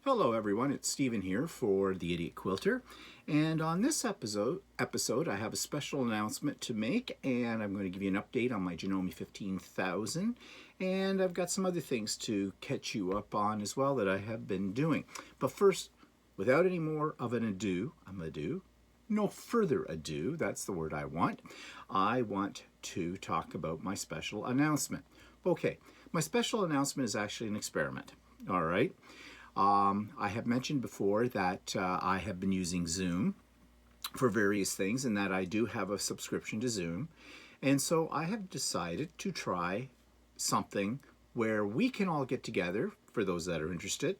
Hello everyone, it's Stephen here for The Idiot Quilter, and on this episode I have a special announcement to make, and I'm going to give you an update on my Janome 15,000, and I've got some other things to catch you up on as well that I have been doing. But first, without any more of an no further ado, that's the word I want to talk about my special announcement. Okay, my special announcement is actually an experiment, all right? I have mentioned before that I have been using Zoom for various things and that I do have a subscription to Zoom. And so I have decided to try something where we can all get together, for those that are interested,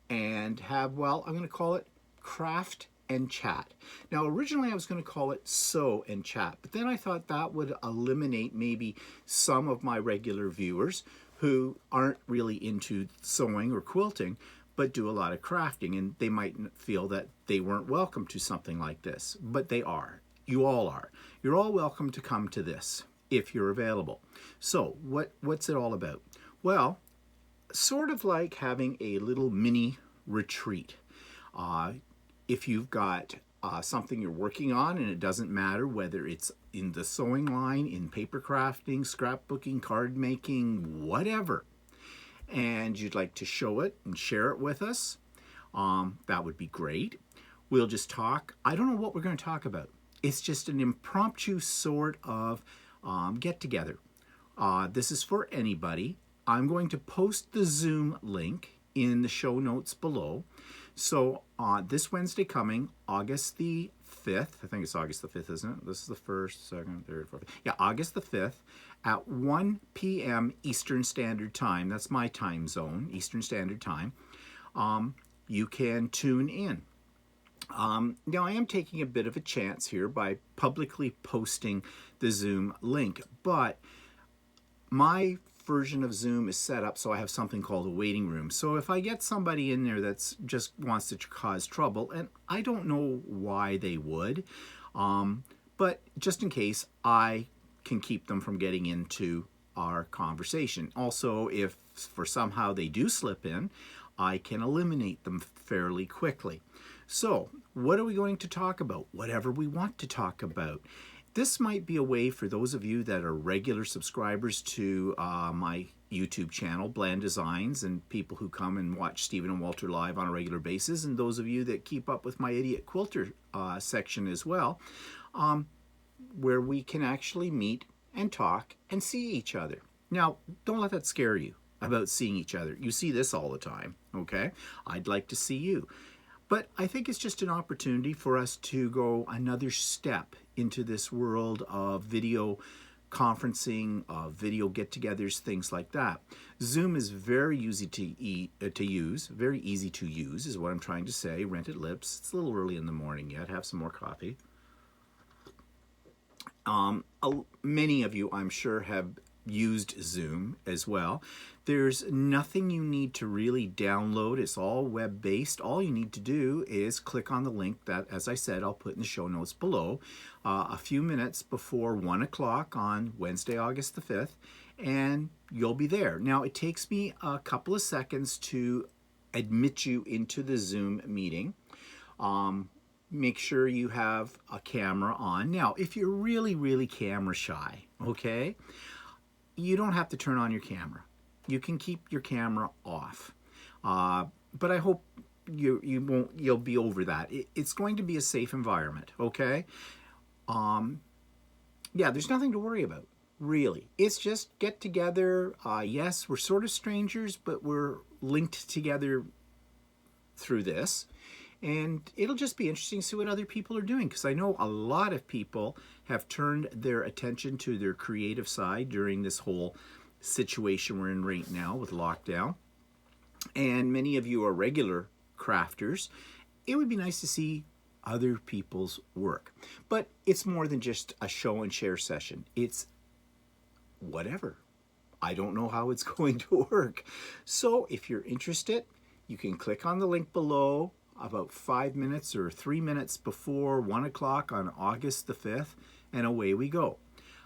and have, well, I'm going to call it Craft and Chat. Now, originally I was going to call it Sew and Chat, but then I thought that would eliminate maybe some of my regular viewers who aren't really into sewing or quilting, but do a lot of crafting, and they might feel that they weren't welcome to something like this, but they are. You all are. You're all welcome to come to this if you're available. So what's it all about? Well, sort of like having a little mini retreat. If you've got something you're working on, and it doesn't matter whether it's in the sewing line, in paper crafting, scrapbooking, card making, whatever, and you'd like to show it and share it with us, that would be great. We'll just talk. I don't know what we're going to talk about. It's just an impromptu sort of get-together. This is for anybody. I'm going to post the Zoom link in the show notes below. So this Wednesday coming, August the 5th, I think it's August the 5th, isn't it? This is the 1st, 2nd, 3rd, 4th. Yeah, August the 5th at 1 p.m. Eastern Standard Time. That's my time zone, Eastern Standard Time. You can tune in. Now, I am taking a bit of a chance here by publicly posting the Zoom link, but my version of Zoom is set up so I have something called a waiting room. So if I get somebody in there that's just wants to cause trouble, and I don't know why they would, but just in case, I can keep them from getting into our conversation. Also, if for somehow they do slip in, I can eliminate them fairly quickly. So what are we going to talk about? Whatever we want to talk about. This might be a way for those of you that are regular subscribers to my YouTube channel, Bland Designs, and people who come and watch Stephen and Walter live on a regular basis, and those of you that keep up with my Idiot Quilter section as well, where we can actually meet and talk and see each other. Now, don't let that scare you about seeing each other. You see this all the time, okay? I'd like to see you. But I think it's just an opportunity for us to go another step into this world of video conferencing, video get-togethers, things like that. Zoom is very easy to use, very easy to use is what I'm trying to say. Rented lips. It's a little early in the morning yet. Have some more coffee. Many of you, I'm sure, have used Zoom as well. There's nothing you need to really download. It's all web-based. All you need to do is click on the link that, as I said, I'll put in the show notes below a few minutes before 1 o'clock on Wednesday, August the 5th, and you'll be there. Now, it takes me a couple of seconds to admit you into the Zoom meeting. Make sure you have a camera on. Now, if you're really, really camera shy, okay, you don't have to turn on your camera. You can keep your camera off. But I hope you'll be over that. It's going to be a safe environment, okay? Yeah, there's nothing to worry about, really. It's just get together. Yes, we're sort of strangers, but we're linked together through this. And it'll just be interesting to see what other people are doing, because I know a lot of people have turned their attention to their creative side during this whole situation we're in right now with lockdown. And many of you are regular crafters. It would be nice to see other people's work. But it's more than just a show and share session. It's whatever. I don't know how it's going to work. So if you're interested, you can click on the link below about 5 minutes or 3 minutes before 1 o'clock on August the 5th, and away we go.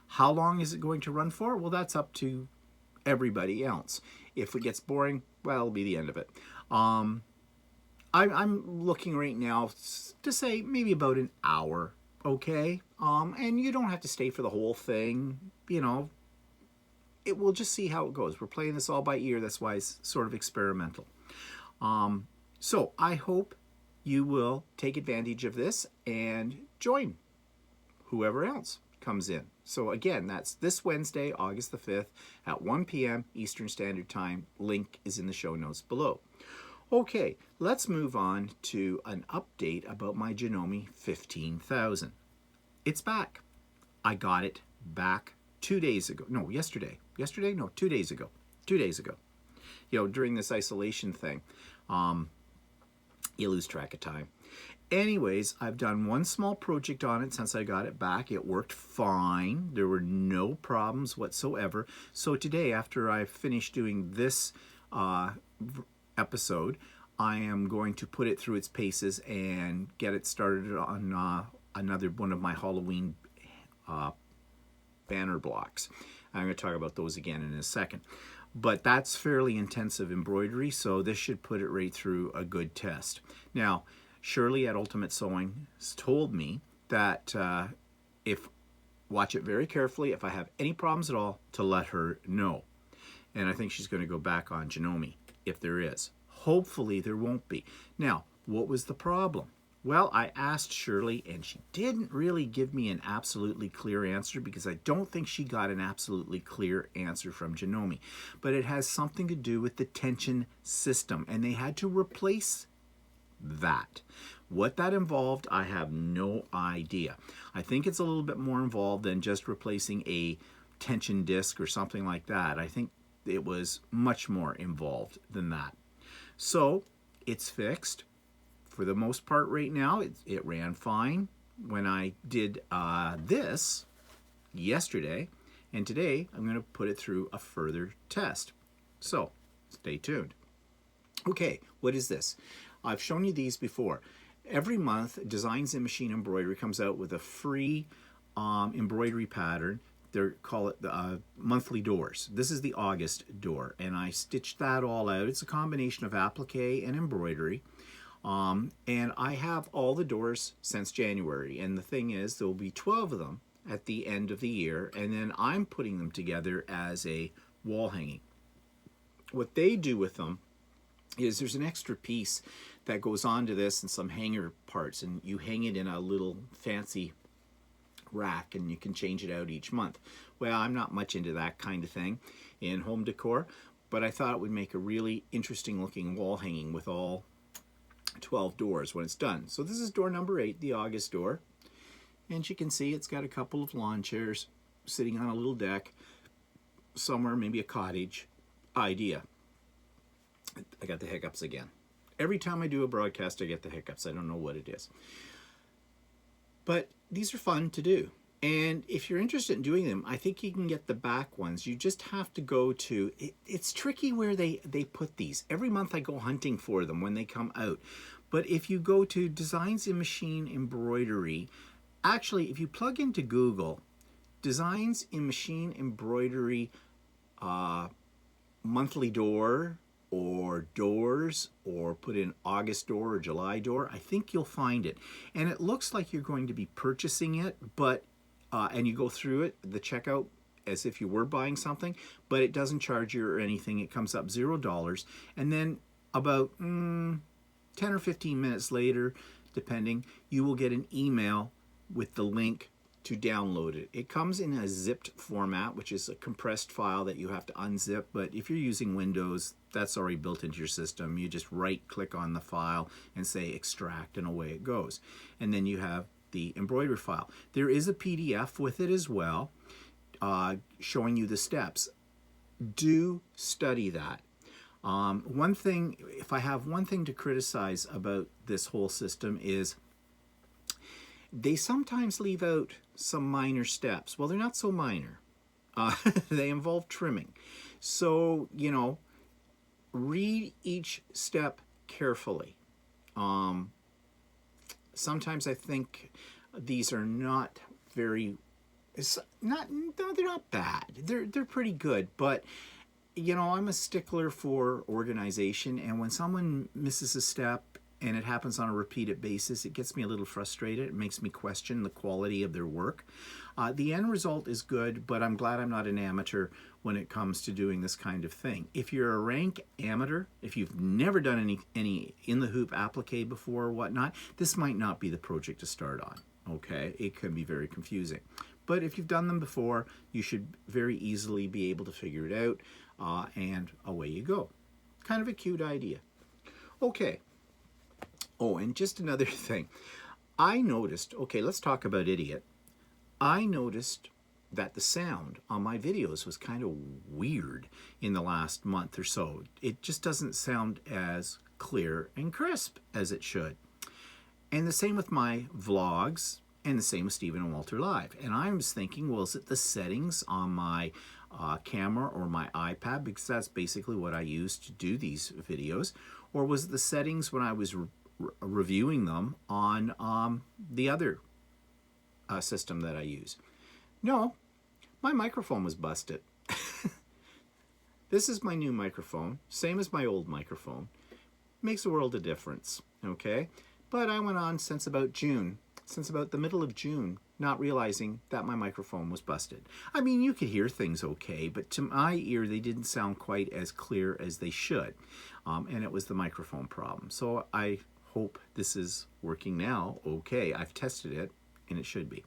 How long is it going to run for? Well, that's up to everybody else. If it gets boring, well, it'll be the end of it. I'm looking right now to say maybe about an hour, okay? And you don't have to stay for the whole thing, you know. We'll just see how it goes. We're playing this all by ear. That's why it's sort of experimental. So I hope you will take advantage of this and join whoever else comes in. So again, that's this Wednesday, August the 5th at 1 p.m. Eastern Standard Time. Link is in the show notes below. Okay, let's move on to an update about my Janome 15,000. It's back. I got it back 2 days ago. No, yesterday. Yesterday? No, 2 days ago. 2 days ago. You know, during this isolation thing, you lose track of time. Anyways, I've done one small project on it since I got it back. It worked fine. There were no problems whatsoever. So today, after I finish doing this episode, I am going to put it through its paces and get it started on another one of my Halloween banner blocks. I'm going to talk about those again in a second. But that's fairly intensive embroidery, so this should put it right through a good test. Now, Shirley at Ultimate Sewing told me that watch it very carefully, if I have any problems at all, to let her know. And I think she's going to go back on Janome if there is. Hopefully there won't be. Now, what was the problem? Well, I asked Shirley, and she didn't really give me an absolutely clear answer because I don't think she got an absolutely clear answer from Janome. But it has something to do with the tension system, and they had to replace that. What that involved, I have no idea. I think it's a little bit more involved than just replacing a tension disc or something like that. I think it was much more involved than that. So it's fixed. For the most part right now, it ran fine. When I did this yesterday, and today I'm going to put it through a further test. So stay tuned. Okay, what is this? I've shown you these before. Every month, Designs in Machine Embroidery comes out with a free embroidery pattern. They call it the monthly doors. This is the August door, and I stitched that all out. It's a combination of applique and embroidery. And I have all the doors since January, and the thing is there will be 12 of them at the end of the year, and then I'm putting them together as a wall hanging. What they do with them is there's an extra piece that goes onto this and some hanger parts, and you hang it in a little fancy rack, and you can change it out each month. Well, I'm not much into that kind of thing in home decor, but I thought it would make a really interesting looking wall hanging with all 12 doors when it's done. So this is door number 8, the August door. And you can see it's got a couple of lawn chairs sitting on a little deck somewhere, maybe a cottage idea. I got the hiccups again. Every time I do a broadcast, I get the hiccups. I don't know what it is. But these are fun to do. And if you're interested in doing them, I think you can get the back ones. You just have to go to, it's tricky where they put these. Every month I go hunting for them when they come out. But if you go to Designs in Machine Embroidery, actually if you plug into Google, Designs in Machine Embroidery monthly door or doors, or put in August door or July door, I think you'll find it. And it looks like you're going to be purchasing it, but and you go through it, the checkout, as if you were buying something, but it doesn't charge you or anything. It comes up $0. And then about 10 or 15 minutes later, depending, you will get an email with the link to download it. It comes in a zipped format, which is a compressed file that you have to unzip, but if you're using Windows, that's already built into your system. You just right-click on the file and say extract, and away it goes. And then you have the embroidery file. There is a PDF with it as well, showing you the steps. Do study that. One thing, if I have one thing to criticize about this whole system, is they sometimes leave out some minor steps. Well, they're not so minor. They involve trimming. So, you know, read each step carefully. Sometimes I think these are not very, no, they're not bad. They're pretty good, but you know, I'm a stickler for organization, and when someone misses a step, and it happens on a repeated basis, it gets me a little frustrated. It makes me question the quality of their work. The end result is good, but I'm glad I'm not an amateur when it comes to doing this kind of thing. If you're a rank amateur, if you've never done any in the hoop applique before or whatnot, this might not be the project to start on. Okay, it can be very confusing. But if you've done them before, you should very easily be able to figure it out, and away you go. Kind of a cute idea. Okay. Oh, and just another thing. I noticed, okay, let's talk about Idiot. I noticed that the sound on my videos was kind of weird in the last month or so. It just doesn't sound as clear and crisp as it should. And the same with my vlogs, and the same with Stephen and Walter Live. And I was thinking, well, is it the settings on my camera or my iPad? Because that's basically what I use to do these videos. Or was it the settings when I was reviewing them on the other system that I use? No, my microphone was busted. This is my new microphone, same as my old microphone. Makes a world of difference, okay? But I went on since about the middle of June, not realizing that my microphone was busted. I mean, you could hear things okay, but to my ear, they didn't sound quite as clear as they should. And it was the microphone problem. So I hope this is working now. Okay, I've tested it, and it should be.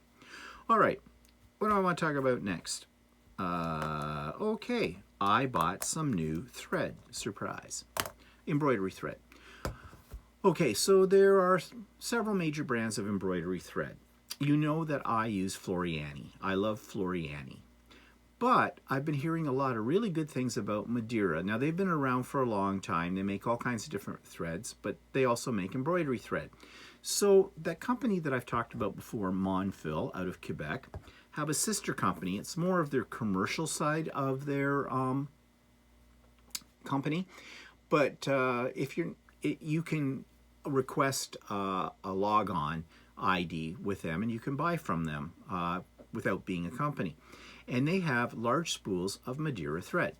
All right, what do I want to talk about next? Okay, I bought some new thread. Surprise. Embroidery thread. Okay, so there are several major brands of embroidery thread. You know that I use Floriani. I love Floriani. But I've been hearing a lot of really good things about Madeira. Now, they've been around for a long time. They make all kinds of different threads, but they also make embroidery thread. So that company that I've talked about before, Monfil, out of Quebec, have a sister company. It's more of their commercial side of their company. But if you can request a log-on ID with them, and you can buy from them without being a company. And they have large spools of Madeira thread.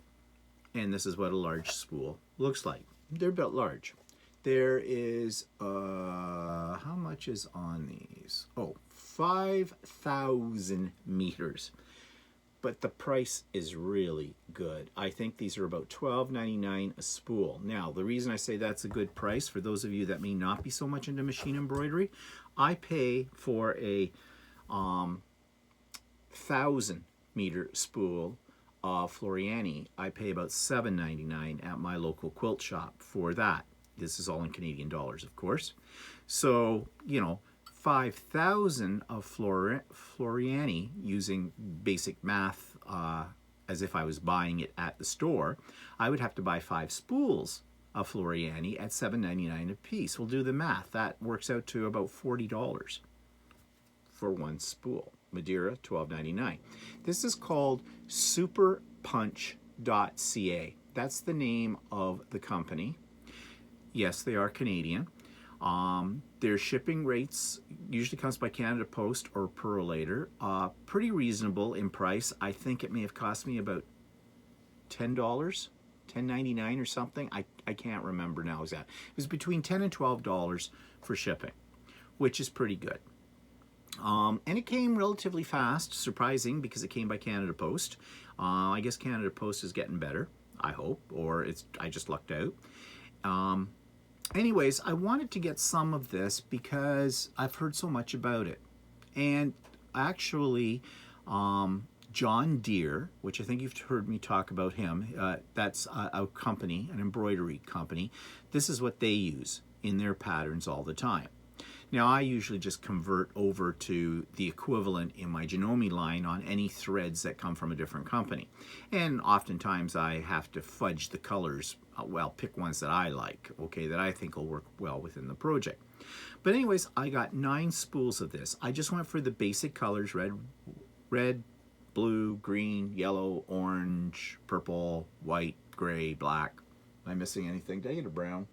And this is what a large spool looks like. They're about large. There is, how much is on these? Oh, 5,000 meters. But the price is really good. I think these are about $12.99 a spool. Now, the reason I say that's a good price, for those of you that may not be so much into machine embroidery, I pay for a 1,000-meter spool of Floriani. I pay about $7.99 at my local quilt shop for that. This is all in Canadian dollars, of course. So, you know, 5,000 of Floriani, using basic math as if I was buying it at the store, I would have to buy 5 spools of Floriani at $7.99 a piece. We'll do the math. That works out to about $40 for one spool. Madeira, $12.99. This is called superpunch.ca. That's the name of the company. Yes, they are Canadian. Their shipping rates usually comes by Canada Post or Purolator. Pretty reasonable in price. I think it may have cost me about $10, $10.99 or something. I can't remember now exactly. It was between $10 and $12 for shipping, which is pretty good. And it came relatively fast, surprising, because it came by Canada Post. I guess Canada Post is getting better, I hope, or I just lucked out. Anyways, I wanted to get some of this because I've heard so much about it. And actually, John Deere, which I think you've heard me talk about him, that's a company, an embroidery company. This is what they use in their patterns all the time. Now, I usually just convert over to the equivalent in my Janome line on any threads that come from a different company. And oftentimes I have to fudge the colors, well, pick ones that I like, okay, that I think will work well within the project. But anyways, I got 9 spools of this. I just went for the basic colors, red, blue, green, yellow, orange, purple, white, gray, black. Am I missing anything? Did I get a brown?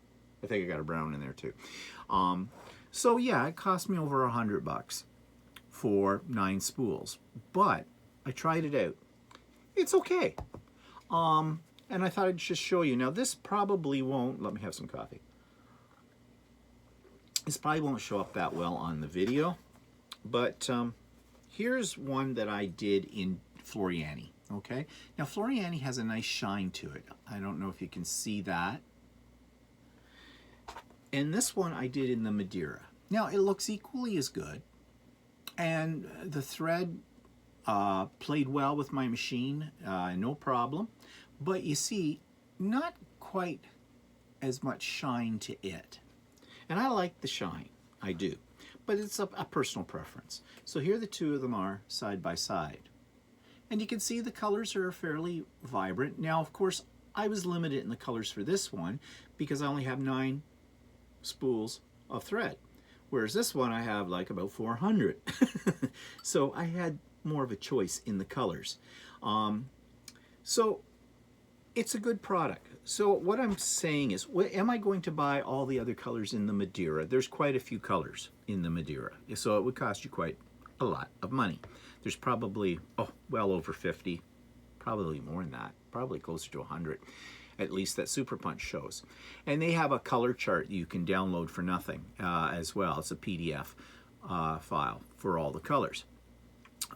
I think I got a brown in there too. So yeah, it cost me over $100 for 9 spools, but I tried it out. It's okay. And I thought I'd just show you. Now this probably won't, let me have some coffee. This probably won't show up that well on the video, but here's one that I did in Floriani. Okay, now Floriani has a nice shine to it. I don't know if you can see that. And this one I did in the Madeira. Now it looks equally as good, and the thread played well with my machine, no problem. But you see, not quite as much shine to it. And I like the shine, I do. But it's a personal preference. So here the two of them are side by side. And you can see the colors are fairly vibrant. Now, of course, I was limited in the colors for this one because I only have 9 spools of thread. Whereas this one I have like about 400. So I had more of a choice in the colors. So it's a good product. So what I'm saying is, am I going to buy all the other colors in the Madeira? There's quite a few colors in the Madeira. So it would cost you quite a lot of money. There's probably, well over 50, probably more than that, probably closer to 100, at least that Super Punch shows. And they have a color chart you can download for nothing as well. It's a PDF file for all the colors.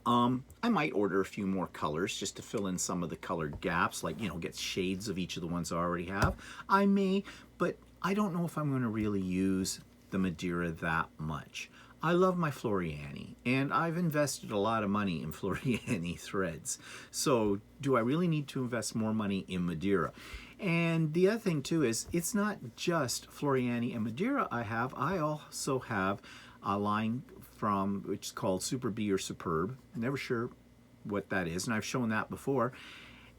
I might order a few more colors just to fill in some of the colored gaps, like, get shades of each of the ones I already have. I may, but I don't know if I'm going to really use the Madeira that much. I love my Floriani, and I've invested a lot of money in Floriani threads. So do I really need to invest more money in Madeira? And the other thing too is, it's not just Floriani and Madeira I have. I also have a line from, which is called Super B or Superb. Never sure what that is, and I've shown that before.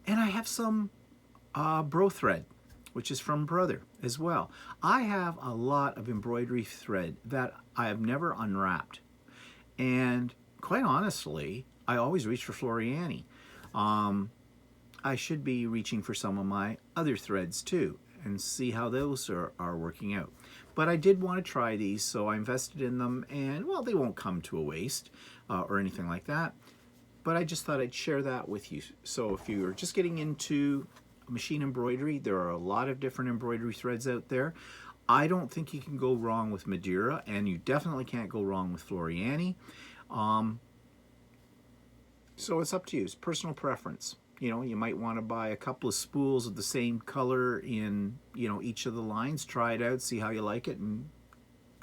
And I have some Bro thread, which is from Brother as well. I have a lot of embroidery thread that I have never unwrapped. And quite honestly, I always reach for Floriani. I should be reaching for some of my other threads too and see how those are working out. But I did want to try these, so I invested in them, and well, they won't come to a waste or anything like that. But I just thought I'd share that with you. So if you're just getting into machine embroidery, there are a lot of different embroidery threads out there. I don't think you can go wrong with Madeira, and you definitely can't go wrong with Floriani. So it's up to you. It's personal preference. You might want to buy a couple of spools of the same color in, each of the lines. Try it out, see how you like it, and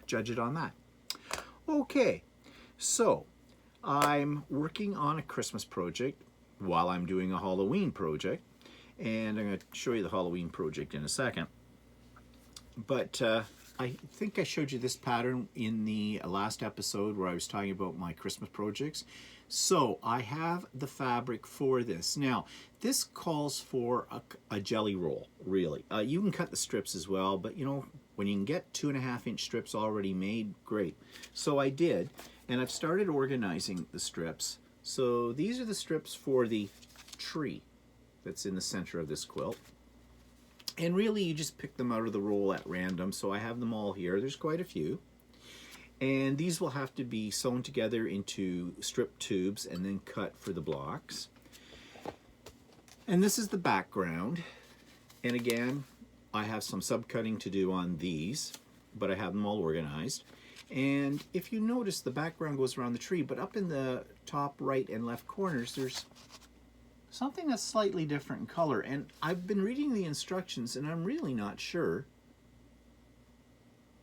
judge it on that. Okay, so I'm working on a Christmas project while I'm doing a Halloween project. And I'm going to show you the Halloween project in a second. But I think I showed you this pattern in the last episode where I was talking about my Christmas projects. So I have the fabric for this. Now, this calls for a jelly roll, really. You can cut the strips as well, but when you can get 2.5-inch strips already made, great. So I did, and I've started organizing the strips. So these are the strips for the tree that's in the center of this quilt. And really, you just pick them out of the roll at random. So I have them all here. There's quite a few. And these will have to be sewn together into strip tubes and then cut for the blocks. And this is the background. And again, I have some subcutting to do on these, but I have them all organized. And if you notice, the background goes around the tree, but up in the top right and left corners, there's something that's slightly different in color. And I've been reading the instructions, and I'm really not sure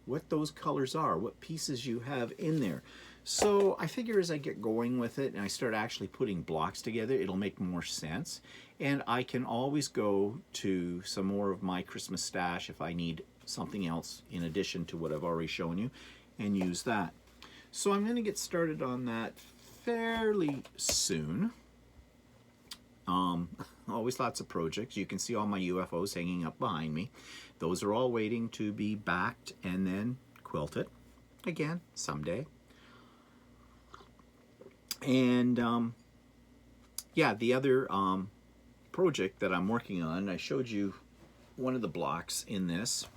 what those colors are, what pieces you have in there. So I figure as I get going with it and I start actually putting blocks together, it'll make more sense. And I can always go to some more of my Christmas stash if I need something else in addition to what I've already shown you, and use that. So I'm going to get started on that fairly soon. Always lots of projects. You can see all my UFOs hanging up behind me. Those are all waiting to be backed and then quilted again someday. And yeah, the other project that I'm working on, I showed you one of the blocks in this,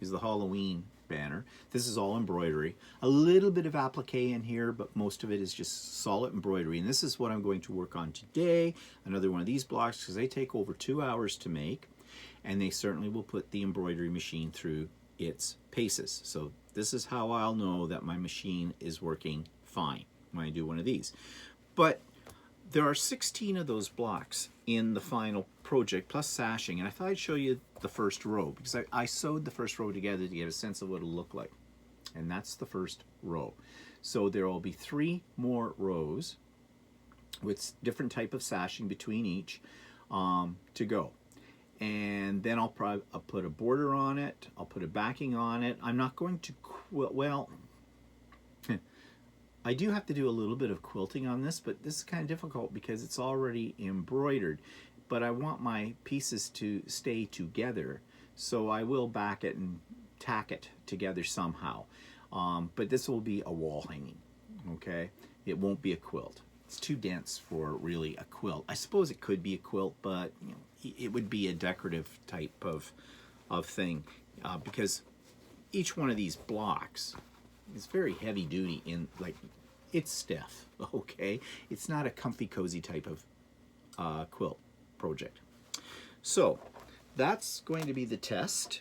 is the Halloween banner. This is all embroidery. A little bit of applique in here, but most of it is just solid embroidery. And this is what I'm going to work on today. Another one of these blocks, because they take over 2 hours to make. And they certainly will put the embroidery machine through its paces. So This is how I'll know that my machine is working fine when I do one of these. But there are 16 of those blocks in the final project, plus sashing, and I thought I'd show you the first row, because I sewed the first row together to get a sense of what it'll look like. And that's the first row. So there will be 3 more rows with different type of sashing between each to go. And then I'll put a border on it, I'll put a backing on it. I'm not going to quilt, well, I do have to do a little bit of quilting on this, but this is kind of difficult because it's already embroidered. But I want my pieces to stay together, so I will back it and tack it together somehow. But this will be a wall hanging, okay? It won't be a quilt. It's too dense for really a quilt. I suppose it could be a quilt, but you know, it would be a decorative type of thing because each one of these blocks is very heavy duty in, like, it's stiff, okay? It's not a comfy cozy type of quilt project. So that's going to be the test.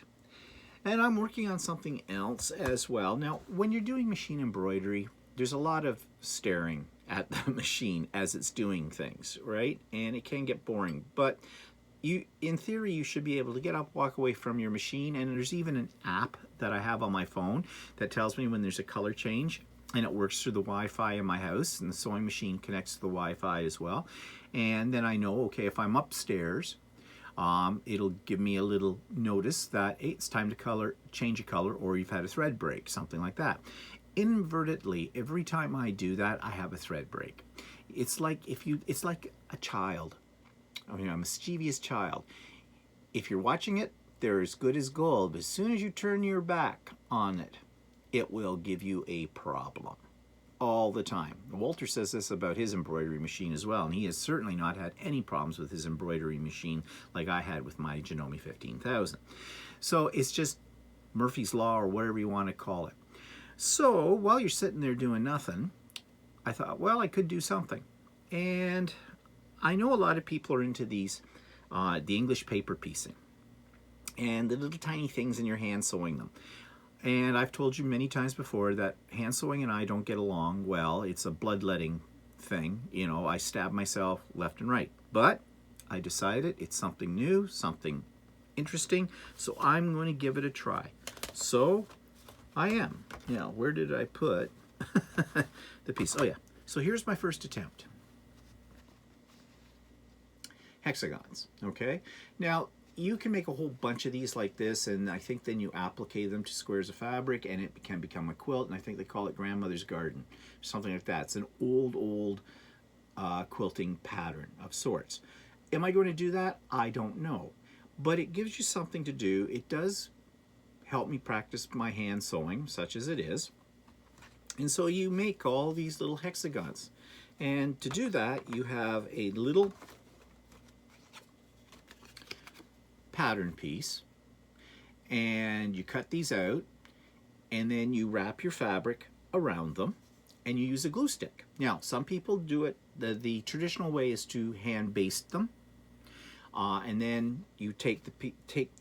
And I'm working on something else as well. Now, when you're doing machine embroidery, there's a lot of staring at the machine as it's doing things, right? And it can get boring. But you, in theory, you should be able to get up, walk away from your machine. And there's even an app that I have on my phone that tells me when there's a color change. And it works through the Wi-Fi in my house. And the sewing machine connects to the Wi-Fi as well. And then I know, okay, if I'm upstairs, it'll give me a little notice that, hey, it's time to change a color, or you've had a thread break, something like that. Inadvertently, every time I do that, I have a thread break. It's like it's like a child, I mean, a mischievous child. If you're watching it, they're as good as gold, but as soon as you turn your back on it, it will give you a problem. All the time. Walter says this about his embroidery machine as well, and he has certainly not had any problems with his embroidery machine like I had with my Janome 15,000. So it's just Murphy's Law, or whatever you want to call it. So while you're sitting there doing nothing, I thought, well, I could do something. And I know a lot of people are into these, the English paper piecing, and the little tiny things in your hand sewing them. And I've told you many times before that hand sewing and I don't get along well. It's a bloodletting thing. You know, I stab myself left and right. But I decided it's something new, something interesting, so I'm going to give it a try. So I am. Now, where did I put the piece? Oh yeah. So here's my first attempt. Hexagons, okay? Now, you can make a whole bunch of these like this, and I think then you applique them to squares of fabric and it can become a quilt, and I think they call it grandmother's garden, something like that. It's an old quilting pattern of sorts. Am I going to do that? I don't know. But it gives you something to do. It does help me practice my hand sewing, such as it is. And so you make all these little hexagons. And to do that, you have a little pattern piece, and you cut these out, and then you wrap your fabric around them, and you use a glue stick. Now, some people do it, the traditional way is to hand baste them, and then you take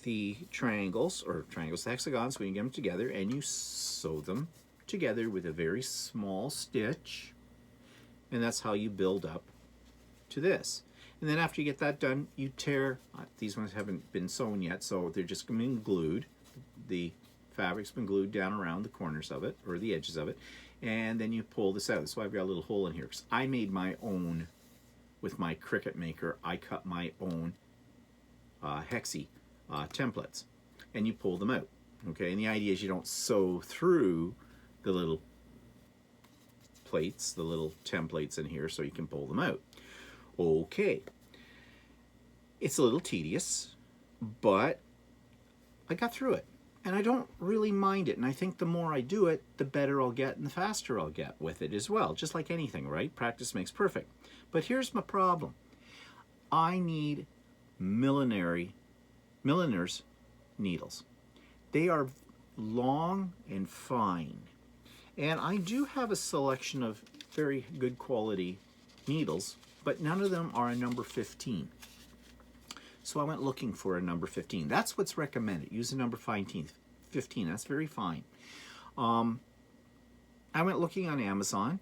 the triangles, the hexagons, when you get them together, and you sew them together with a very small stitch, and that's how you build up to this. And then after you get that done, you tear, these ones haven't been sewn yet, so they're just being glued. The fabric's been glued down around the corners of it, or the edges of it, and then you pull this out. That's why I've got a little hole in here, because I made my own with my Cricut maker. I cut my own hexie templates, and you pull them out, okay? And the idea is you don't sew through the little plates, the little templates in here, so you can pull them out. Okay, it's a little tedious, but I got through it, and I don't really mind it, and I think the more I do it, the better I'll get and the faster I'll get with it as well, just like anything, right? Practice makes perfect. But here's my problem. I need milliner's needles. They are long and fine, and I do have a selection of very good quality needles, but none of them are a number 15. So I went looking for a number 15. That's what's recommended. Use a number 15. That's very fine. I went looking on Amazon.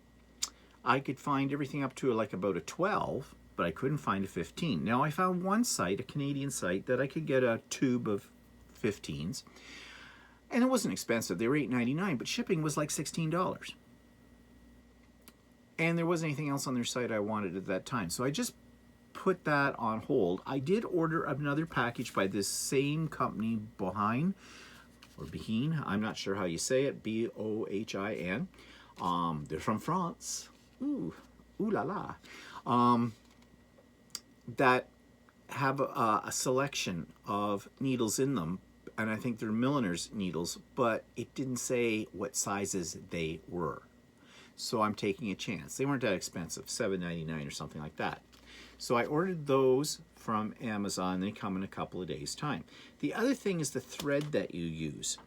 I could find everything up to like about a 12, but I couldn't find a 15. Now I found one site, a Canadian site, that I could get a tube of 15s. And it wasn't expensive. They were $8.99, but shipping was like $16. And there wasn't anything else on their site I wanted at that time. So I just put that on hold. I did order another package by this same company, Bohin, or Behin. I'm not sure how you say it, B-O-H-I-N. They're from France. Ooh la la. That have a selection of needles in them, and I think they're milliner's needles, but it didn't say what sizes they were. So I'm taking a chance. They weren't that expensive, $7.99 or something like that. So I ordered those from Amazon. They come in a couple of days' time. The other thing is the thread that you use.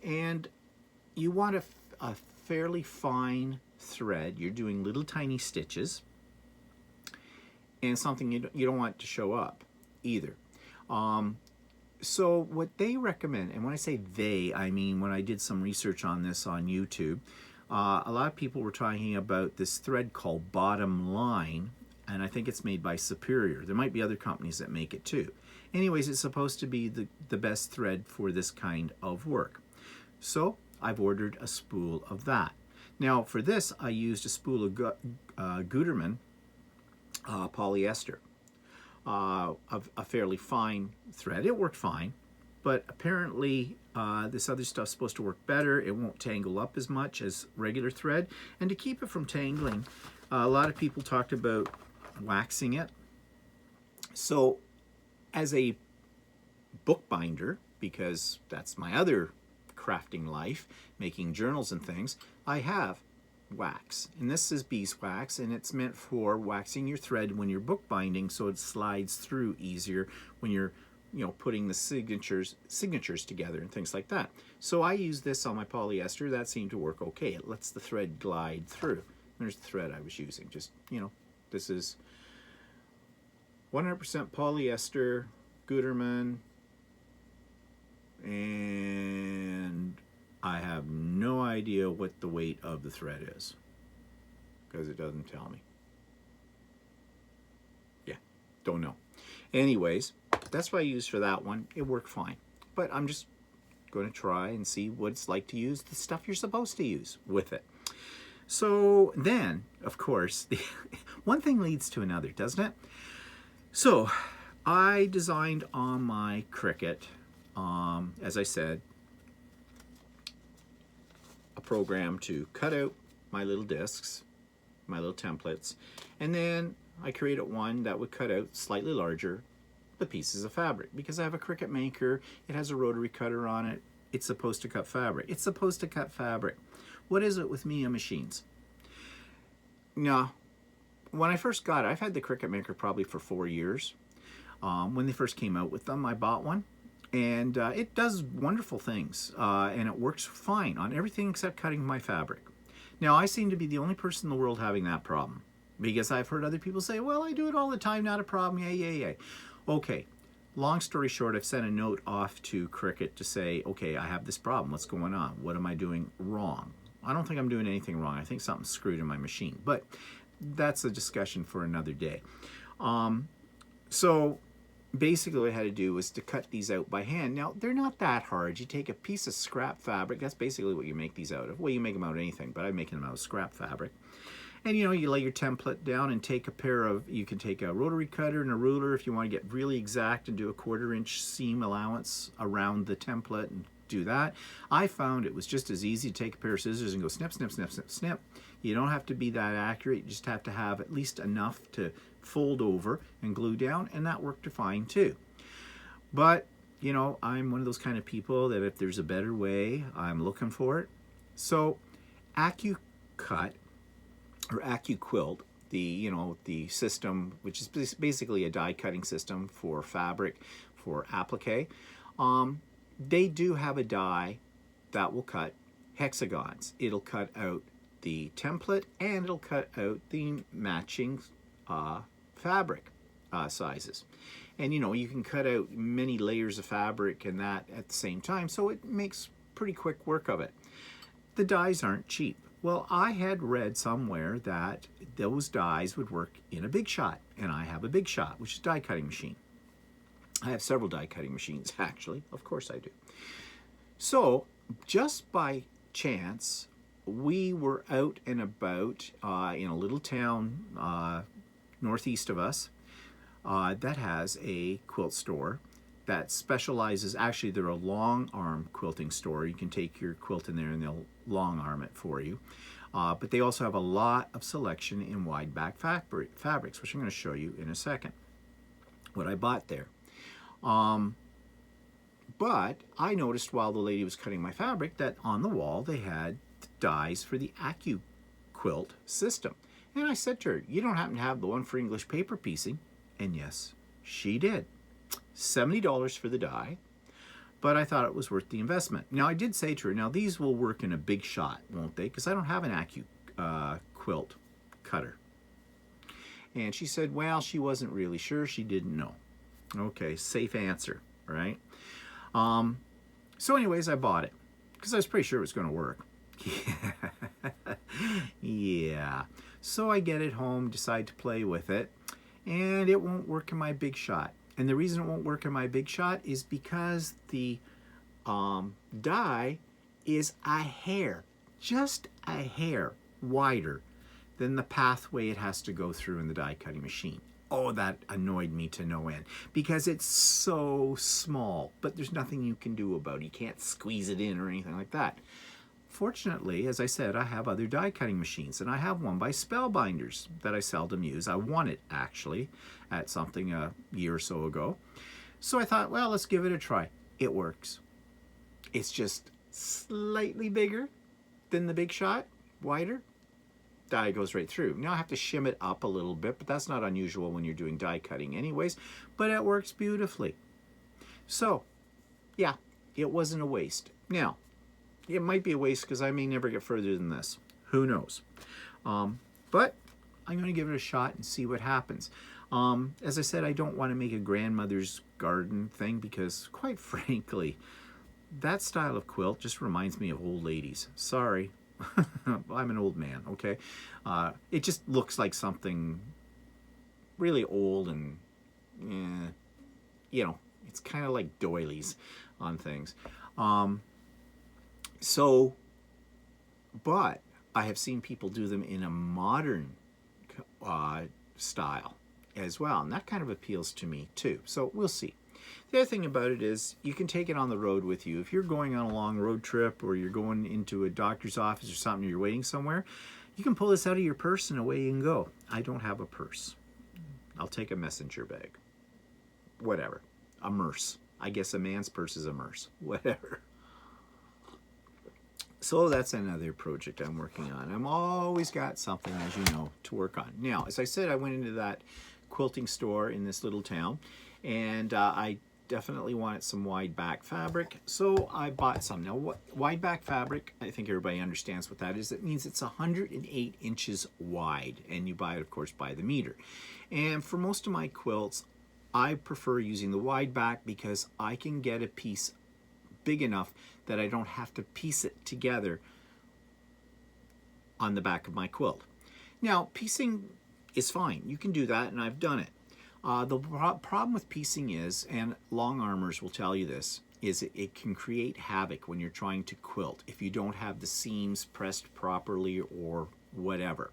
And you want a fairly fine thread. You're doing little tiny stitches. And something you don't want to show up either. So what they recommend, and when I say they, I mean when I did some research on this on YouTube, a lot of people were talking about this thread called Bottom Line, and I think it's made by Superior. There might be other companies that make it too. Anyways, it's supposed to be the best thread for this kind of work. So I've ordered a spool of that. Now for this, I used a spool of Gutermann polyester. Of a fairly fine thread. It worked fine, but apparently this other stuff's supposed to work better. It won't tangle up as much as regular thread. And to keep it from tangling, a lot of people talked about waxing it. So as a bookbinder, because that's my other crafting life, making journals and things, I have wax, and this is beeswax, and it's meant for waxing your thread when you're bookbinding, so it slides through easier when you're putting the signatures together and things like that. So I use this on my polyester. That seemed to work okay. It lets the thread glide through. There's the thread I was using. Just, this is 100% polyester, Gutermann, and I have no idea what the weight of the thread is because it doesn't tell me. Yeah, don't know. Anyways, that's what I used for that one. It worked fine. But I'm just going to try and see what it's like to use the stuff you're supposed to use with it. So then, of course, one thing leads to another, doesn't it? So I designed on my Cricut, as I said, a program to cut out my little discs, my little templates, and then I created one that would cut out slightly larger the pieces of fabric, because I have a Cricut Maker. It has a rotary cutter on it. It's supposed to cut fabric. It's supposed to cut fabric. What is it with me and machines? Now, when I first got it, I've had the Cricut Maker probably for 4 years. When they first came out with them, I bought one. And it does wonderful things, and it works fine on everything except cutting my fabric. Now, I seem to be the only person in the world having that problem, because I've heard other people say, well, I do it all the time, not a problem, yay. Okay, long story short, I've sent a note off to Cricut to say, okay, I have this problem, what's going on? What am I doing wrong? I don't think I'm doing anything wrong. I think something's screwed in my machine, but that's a discussion for another day. So basically what I had to do was to cut these out by hand. Now, they're not that hard. You take a piece of scrap fabric. That's basically what you make these out of. Well, you make them out of anything, but I'm making them out of scrap fabric. And you lay your template down and take you can take a rotary cutter and a ruler if you want to get really exact and do a 1/4 inch seam allowance around the template and do that. I found it was just as easy to take a pair of scissors and go snip, snip, snip, snip, snip. You don't have to be that accurate. You just have to have at least enough to fold over and glue down, and that worked fine too. But I'm one of those kind of people that if there's a better way, I'm looking for it. So AccuCut or AccuQuilt, the system, which is basically a die cutting system for fabric for applique, they do have a die that will cut hexagons. It'll cut out the template and it'll cut out the matching fabric sizes. And you can cut out many layers of fabric and that at the same time, so it makes pretty quick work of it. the dies aren't cheap. Well, I had read somewhere that those dies would work in a Big Shot, and I have a Big Shot, which is a die cutting machine. I have several die cutting machines, actually. Of course I do. So, just by chance, we were out and about in a little town northeast of us that has a quilt store that specializes, actually they're a long arm quilting store. You can take your quilt in there and they'll long arm it for you. But they also have a lot of selection in wide back fabrics, which I'm going to show you in a second, what I bought there. But I noticed while the lady was cutting my fabric that on the wall they had dies for the AccuQuilt system. And I said to her, you don't happen to have the one for English paper piecing? And yes, she did. $70 for the die, but I thought it was worth the investment. Now I did say to her, now these will work in a Big Shot, won't they? Because I don't have an AccuQuilt cutter. And she said, well, she wasn't really sure. She didn't know. Okay, safe answer, right? So anyways, I bought it because I was pretty sure it was going to work. Yeah. So I get it home, decide to play with it, and it won't work in my Big Shot. And the reason it won't work in my Big Shot is because the die is a hair, just a hair wider than the pathway it has to go through in the die cutting machine. Oh, that annoyed me to no end because it's so small, but there's nothing you can do about it. You can't squeeze it in or anything like that. Fortunately, as I said, I have other die cutting machines, and I have one by Spellbinders that I seldom use. I won it actually at something a year or so ago. So I thought, well, let's give it a try. It works. It's just slightly bigger than the Big Shot, wider. Die goes right through. Now I have to shim it up a little bit, but that's not unusual when you're doing die cutting anyways, but it works beautifully. So, yeah, it wasn't a waste. Now, it might be a waste because I may never get further than this. Who knows? But I'm going to give it a shot and see what happens. As I said, I don't want to make a grandmother's garden thing because, quite frankly, that style of quilt just reminds me of old ladies. Sorry. I'm an old man, okay? It just looks like something really old and, you know, it's kind of like doilies on things. But I have seen people do them in a modern style as well, and that kind of appeals to me too. So we'll see. The other thing about it is you can take it on the road with you. If you're going on a long road trip or you're going into a doctor's office or something, you're waiting somewhere, you can pull this out of your purse and away you can go. I don't have a purse. I'll take a messenger bag. Whatever. A merce. I guess a man's purse is a merce. Whatever. So that's another project I'm working on. I'm always got something, as you know, to work on. Now, as I said, I went into that quilting store in this little town, and I definitely wanted some wide back fabric, so I bought some. Now, what wide back fabric, I think everybody understands what that is. It means it's 108 inches wide, and you buy it, of course, by the meter. And for most of my quilts, I prefer using the wide back because I can get a piece big enough that I don't have to piece it together on the back of my quilt. Now, piecing is fine. You can do that, and I've done it. The problem with piecing is, and long armors will tell you this, is it can create havoc when you're trying to quilt if you don't have the seams pressed properly or whatever.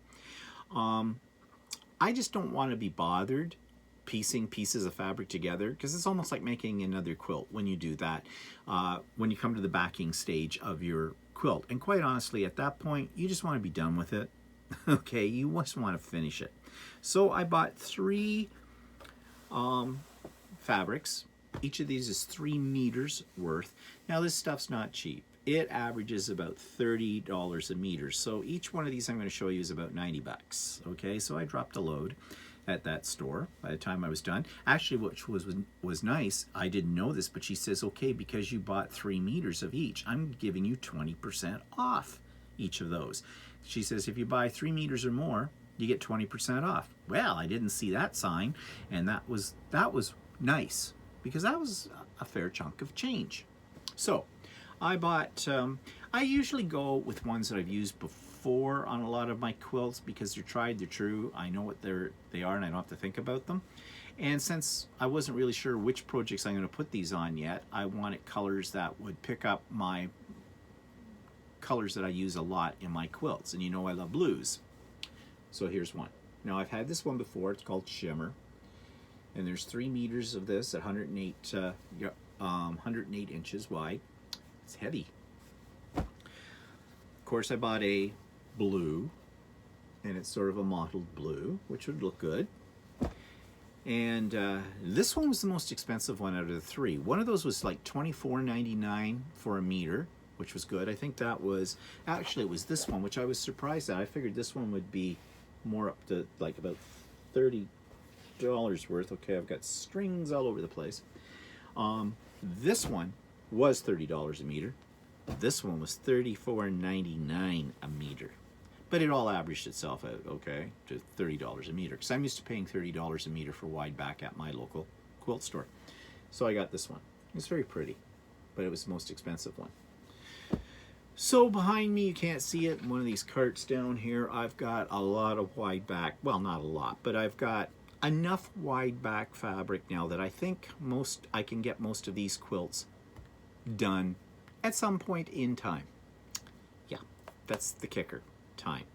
I just don't want to be bothered piecing pieces of fabric together because it's almost like making another quilt when you do that, when you come to the backing stage of your quilt. And quite honestly, at that point, you just want to be done with it. Okay, you just want to finish it. So I bought 3 fabrics. Each of these is 3 meters worth. Now this stuff's not cheap. It averages about $30 a meter. So each one of these I'm going to show you is about 90 bucks. Okay, so I dropped a load at that store by the time I was done. Actually, which was nice, I didn't know this, but she says, okay, because you bought 3 meters of each, I'm giving you 20% off each of those. She says, if you buy 3 meters or more, you get 20% off. Well, I didn't see that sign, and that was nice because that was a fair chunk of change. So I bought, I I usually go with ones that I've used before on a lot of my quilts because they're tried, they're true. I know what they are and I don't have to think about them. And since I wasn't really sure which projects I'm going to put these on yet, I wanted colors that would pick up my colors that I use a lot in my quilts. And you know I love blues. So here's one. Now I've had this one before. It's called Shimmer. And there's 3 meters of this at 108 inches wide. It's heavy. Of course I bought a blue, and it's sort of a mottled blue, which would look good. And this one was the most expensive one out of the 3. One of those was like $24.99 for a meter, which was good. I think that was, actually it was this one, which I was surprised at. I figured this one would be more up to like about $30 worth. Okay, I've got strings all over the place. This one was $30 a meter. This one was $34.99 a meter. But it all averaged itself out, okay, to $30 a meter. Because I'm used to paying $30 a meter for wide back at my local quilt store. So I got this one. It's very pretty, but it was the most expensive one. So behind me, you can't see it, one of these carts down here, I've got a lot of wide back. Well, not a lot, but I've got enough wide back fabric now that I think I can get most of these quilts done at some point in time. Yeah, that's the kicker. Time.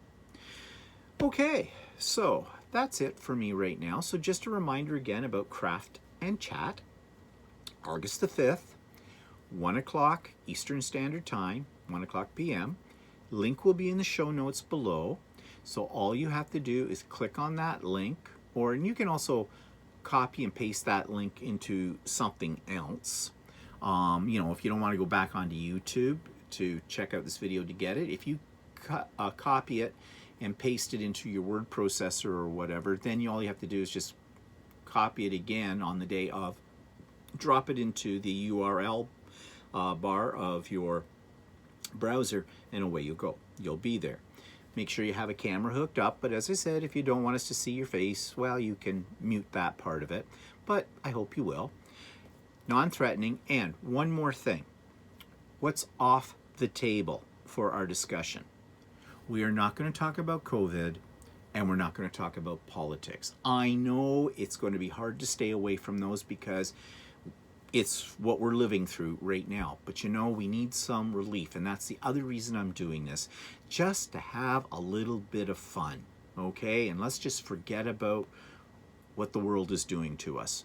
Okay, so that's it for me right now. So just a reminder again about Craft and Chat, August the 5th, 1 o'clock Eastern Standard Time, 1 o'clock p.m. Link will be in the show notes below. So all you have to do is click on that link, and you can also copy and paste that link into something else. You know, if you don't want to go back onto YouTube to check out this video to get it, if you copy it and paste it into your word processor or whatever, then all you have to do is just copy it again on the day of, drop it into the URL bar of your browser, and away you go. You'll be there. Make sure you have a camera hooked up, but as I said, if you don't want us to see your face, well, you can mute that part of it, but I hope you will. Non-threatening. And one more thing. What's off the table for our discussion? We are not going to talk about COVID, and we're not going to talk about politics. I know it's going to be hard to stay away from those because it's what we're living through right now. But you know, we need some relief, and that's the other reason I'm doing this, just to have a little bit of fun, okay? And let's just forget about what the world is doing to us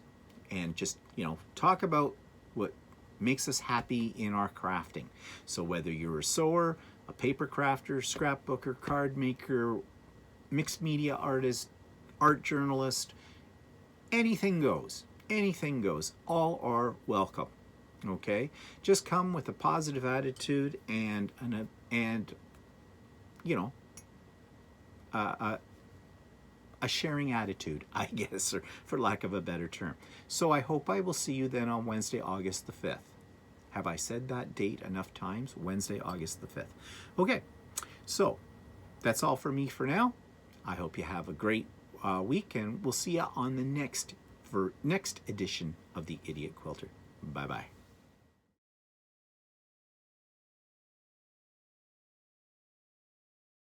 and just, you know, talk about what makes us happy in our crafting. So whether you're a sewer, a paper crafter, scrapbooker, card maker, mixed media artist, art journalist, anything goes. Anything goes. All are welcome. Okay? Just come with a positive attitude and you know, a sharing attitude, I guess, or for lack of a better term. So I hope I will see you then on Wednesday, August the 5th. Have I said that date enough times? Wednesday, August the 5th. Okay, so that's all for me for now. I hope you have a great week, and we'll see you on the next edition of the Idiot Quilter. Bye-bye.